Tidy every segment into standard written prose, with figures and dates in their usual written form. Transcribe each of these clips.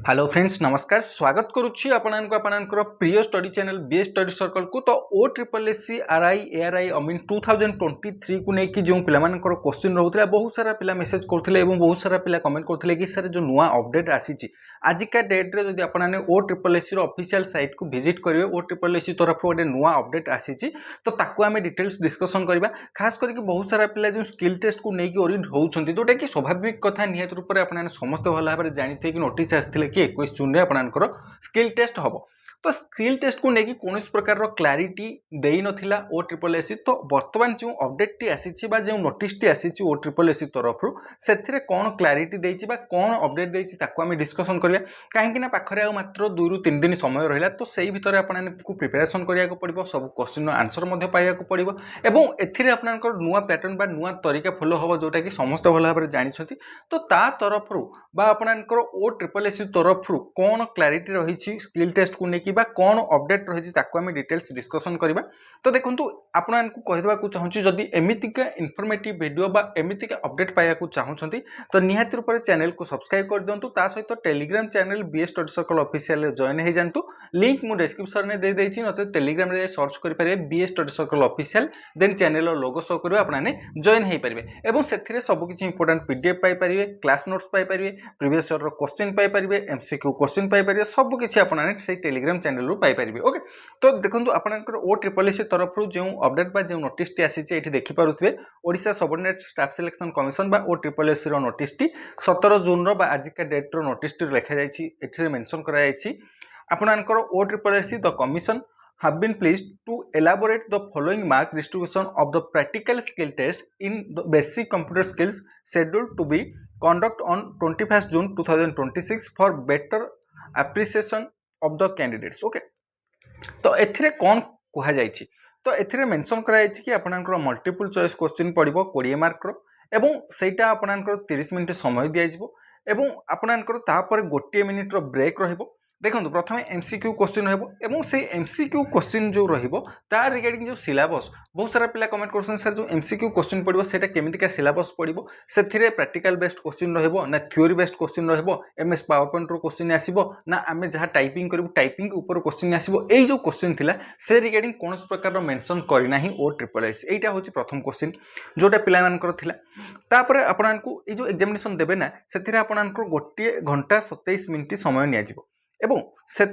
Hello friends नमस्कार स्वागत करुच्ची आपणकर प्रिय study channel BA study circle को। तो O triple S C R I A R I अमीन 2023 को लेकिन जो पिलामानकर क्वेश्चन रोला बहुत सारा पिला मेसेज करते बहुत सारा पिला कमेंट करते कि सर जो नुआ अपडेट आसी आजिका डेट्रे जब आपने O triple S C official site को विजिट करेंगे ओ ट्रिपल एस सी तरफ गोटे नुआ अपडेट आसी तो ताकू आम डिटेल्स डिस्कसन करवा खास करके बहुत सारा पिला जो स्किल टेस्ट को लेकिन ओरिएंट होती जोटा कि स्वाभाविक कथा निहत रूप में आपने समस्त भल भाव में जानी कि नोटिस आसते कि 21 जून में आपनकर स्किल टेस्ट हम तो स्किल टेस्ट को लेकिन कौन प्रकार क्लारिटी दे नथिला ओ ट्रिपल एस सी। तो बर्तमान जो अपडेट टी आसी जो नोटिस टी आसी ओ ट्रिपल एस सी तरफ से कौन क्लारिटी देछि बा कौन अपडेट देछि ताको आमे डिस्कसन करिया काहेकि ना पाखरे आ मात्र 2 ରୁ 3 दिन समय रहिला तो सेही भितर आपनको प्रिपरेशन करिया को पड़िबो सब क्वेश्चन आंसर मध्ये पाइया को पड़िबो एवं एथिरे आपनकर नुआ पैटर्न बा नुआ तरीका फॉलो हबो जोटा कि समस्त भल भाबरे जानि छथि तो ता तरफ बा आपनकर ओ ट्रिपल एस सी तरफ कौन क्लारिटी रही स्किल टेस्ट को लेकिन बा कौन अपडेट रही ताको आमे डिटेल्स डिस्कसन करबा। तो देखंतु आपनको कहदेबा को चाहूची जदि एमितिका इन्फॉर्मेटिव वीडियो बा एमितिका अपडेट पाइया को चाहूछंती तो निहाती रूप से चैनल को सब्सक्राइब कर दियंतु ता सहित Telegram channel BA study circle official रे जॉइन हे जानतु लिंक मु डिस्क्रिप्शन में दे देछि नते टेलीग्राम रे सर्च करि पारे बीए स्टडी सर्कल ऑफिशियल देन चैनल लोगो शो करबा आपने जॉइन हे पारिबे एवं सेथिरे सब किछि इंपोर्टेंट पीडीएफ पाइ पारिबे क्लास नोट्स पाइ पारिबे प्रीवियस ईयर रो क्वेश्चन पाइ पारिबे एमसीक्यू क्वेश्चन पाइ पारिबे सब किछि आपने से टेलीग्राम चैनल रू पाइ पारिबे। ओके तो देखंतु आपनकर ओ ट्रिपल एस तरफ जो अपडेट बा जो नोटिस टी आसी एठी देखि पारुथबे Odisha subordinate staff selection commission बा ओ ट्रिपल एस रो नोटिस टी 17 जून रो बा आजिका डेट रो नोटिस टी लिखा जायछि एठी मेंशन करा जायछि आपनकर O triple S the commission have been pleased to elaborate the following mark distribution of the practical skill test in the basic computer skills scheduled to be conducted on 21st June 2026 for better appreciation of the candidates। okay तो एथिरे कौन कहा जायछि तो एथिरे mention करा जायछि कि आपनकर multiple choice question पड़िबो 20 mark रो एवं सेटा आपनकर 30 मिनिट समय दिया जिवो एवं आपनकर तापर गोटे मिनिट रो ब्रेक रहिबो। देखो प्रथम एमसीक्यू क्वेश्चन हो से एमसीक्यू क्वेश्चन जो तार रिगार्डिंग जो सिलेबस बहुत सारा पिला कमेंट कर सर जो एमसीक्यू क्वेश्चन पड़ो से केमितिका सिलेबस पड़ो से प्रैक्टिकल बेस्ड क्वेश्चन ना theory based question MS PowerPoint रो क्वेश्चन आसीबो ना आमे जहाँ टाइपिंग करूँ टाइपिंग ऊपर क्वेश्चन आसीबो एई जो क्वेश्चन थिला से रिगार्डिंग कौन प्रकार मेंशन करना ही ओ ट्रिपल एस एटा होची प्रथम क्वेश्चन जोटा पिला मानकर थिला तापर आपनको ये जो एग्जामिनेशन देबे ना सेथिरे आपनको गोटे घंटा 27 मिनिट समय निया जिवो एवं से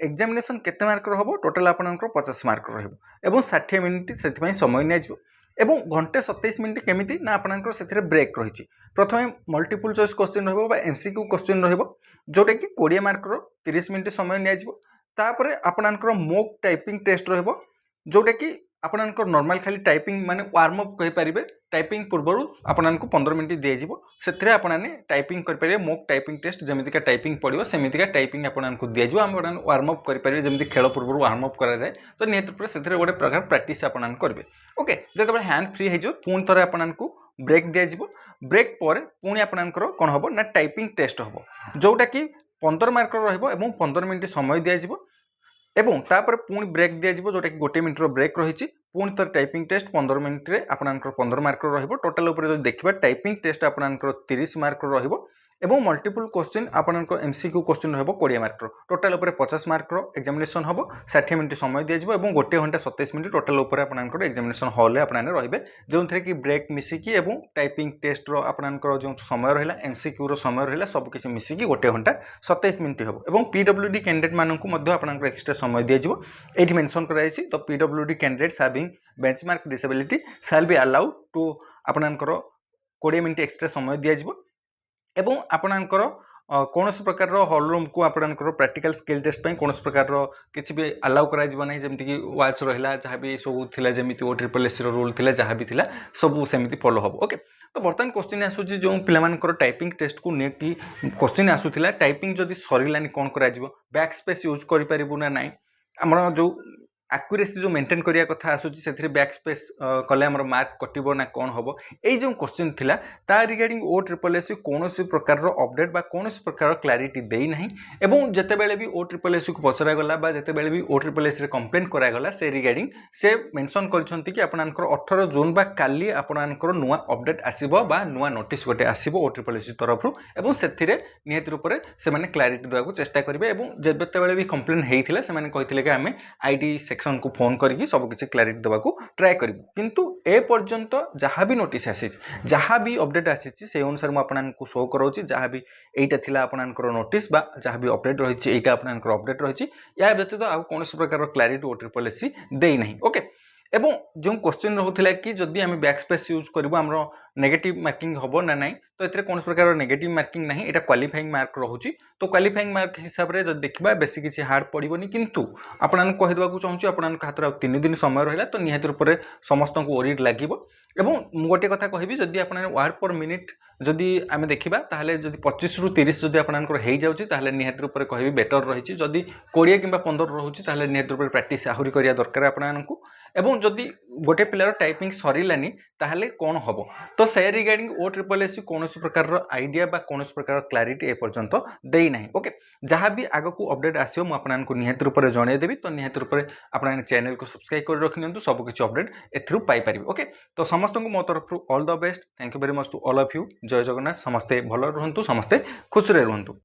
एग्जामिनेशन केते मार्क रहो टोटाल आपनकर 50 मार्क रहिबो 60 मिनिट से समय निया एवं घंटे 27 मिनिट केमिति ना आपनकर से ब्रेक रही प्रथम मल्टीपल चॉइस क्वेश्चन रहिबो बा एमसीक्यू क्वेश्चन रहिबो जोटा कि 20 मार्क 30 मिनिट समय निया तापर आपनकर मॉक टाइपिंग टेस्ट रहिबो जोटा कि आपनकर नॉर्मल खाली टाइपिंग माने वार्म अप कहि परिबे टाइपिंग पूर्व आपको 15 मिनिट दिज्व से आपने टाइपिंग करेंगे मॉक टाइपिंग टेस्ट जमीका टाइपिंग पड़ो सेमिका टाइपिंग आपको दिज्व आम वार्म अप करेंगे जमी खेल पूर्व वार्म अप कराए तो निहत रूप से गोटे प्रकार प्राक्टिस आप करेंगे। ओके जो हैंड फ्री हो पुणी थे आपको ब्रेक दिज्व ब्रेक पर पुणी आपंकर कौन हम ना टाइपिंग टेस्ट हम जोटा कि 15 मार्क रही 15 मिनिट समय दिज्व एवं तापर पुणी ब्रेक दिज्व जोटा कि गोटे मिनिट ब्रेक रही पुणी थर टाइपिंग टेस्ट 15 मिनिट रे आपनकर 15 मार्क रहिबो टोटल ऊपर जो देखिबा टाइपिंग टेस्ट आपनकर 30 मार्क रहिबो एवं मल्टीपल क्वेश्चन आपनकर एमसीक्यू क्वेश्चन रहिबो 20 मार्क टोटल ऊपर 50 मार्क एग्जामिनेशन हबो 60 मिनिट समय दिज्व एवं गोटे घंटा 27 मिनिट टोटल ऊपर आपनकर एग्जामिनेशन हॉल रे आपनाने रहिबे जोंथरे कि ब्रेक मिसिकी एवं टाइपिंग टेस्ट रो आपनकर जो समय रहिला एमसीक्यू रो समय रहिला सब किछि मिसिकी गोटे घंटा 27 मिनिट हबो एवं पीडब्ल्यूडी कैंडिडेट माननकु मध्ये आपनकर एक्स्ट्रा समय दिज्व एठी मेंशन कराइछि तो PWD candidates having benchmark disability shall be allowed to आपनकर 20 मिनिट एक्स्ट्रा समय दिज्व एवं आपनकर कौन प्रकार हॉल रूम को आपनकर प्रैक्टिकल स्किल टेस्ट पे कौन प्रकार किसी भी अलाउ करा नहीं जमीक कि वाच रहा जहाँ भी सब थिला जमीती ओ ट्रिपल एस सी रूल थिला जहाँ भी थिला सब सेमती फॉलो हम। ओके तो बर्तमान क्वेश्चन आसूँ जो पिलामानकर टाइपिंग टेस्ट को लेकिन क्वेश्चन आसूला टाइपिंग जदि सरलानी कौन कर बैक स्पेस यूज करूँ ना नाई आम जो आक्यूरेसी जो मेंटेन करिया कथा आसुची सेथिरे बैक स्पेस कले हमर मार्क कटिबो ना कोन हबो एई जो क्वेश्चन थिला ता रिगार्डिंग ओ ट्रिपल एस कोनोसी प्रकार रो अपडेट बा कोनोसी प्रकार रो क्लैरिटी देई नाही एवं जते बेले भी ओ ट्रिपल एस को पचरा गला बा जते बेले भी ओ ट्रिपल एस रे कंप्लेंट करा गला से रिगार्डिंग से मेंशन करछंती कि आपनकर 18 जून बा काली आपनकर नुवा अपडेट आसीबो बा नुवा नोटिस गोटे आसीबो ओ ट्रिपल एस तरफरु एवं सेथिरे नियति रूपरे से माने क्लैरिटी देबाकू चेष्टा करिवे एवं जते बेले भी कंप्लेंट हेइथिला से माने कहिथिले कि हमें आईटी सेक्शन को फोन करके सब किसी क्लैरिटी देवाक ट्राए करूँ किंतु ए पर्यंत जहाँ भी नोटिस आसी जहाँ भी अपडेट आसी से अनुसार मुझे शो कराऊँ जहाँ भी यहाँ थिला आपनकर नोटिस बा जहाँ भी अपडेट रही है आपनकर अपडेट रही या व्यतीत आउ कौन प्रकार क्लैरिटी ओ ट्रिपल एस देना ओके एवं जो क्वेश्चन रोला कि जदि आम बैक स्पेस यूज करूँ आम नेगेटिव मार्किंग हम ना ना तो ये कौन प्रकार नेगेटिव मार्किंग ना यहाँ क्वालिफाइंग मार्क रोचे तो क्वालिफाइंग मार्क हिसाब से जब देखा बेसी किसी हार्ड पड़ोनी किंतु आपको कहीदेक चाहूँ आप हाथ में 3 दिन समय रहा तो निहत रूप से समस्त को ओरिड लगे गोटे कथा कहि जदि आप वर्ड पर मिनिट जदि आम देखा ताहले जदि 25 ରୁ 30 जदि आपनकर हो जाउछि ताहले निहत रूप से कहि बेटर रही जदि 20 कि 15 रोचे ताहले निहत रूप से प्रैक्टिस आहुरी करिया दरकार आपनकु एवं जदि गोटे पिलार टाइपिंग सरिलानी ताहले कौन हम तो से रिगार्डिंग ओ ट्रिपल एस कौन प्रकार आइडिया बा कौन प्रकार क्लैरिटी ए पर्यंत देना ओके जहाँ भी आग को अपडेट आसो मुझे निहत रूप से जनईदेवी तो निहत रूप से आप चैनल को सब्सक्राइब कर रखिंतु सब किसी अपडेट एथरू पाइपर ओके तो समस्त को मो तरफ all the best thank you very much to all of you जय जगन्नाथ समस्ते भल रुहतु समस्ते खुशी रुहतु।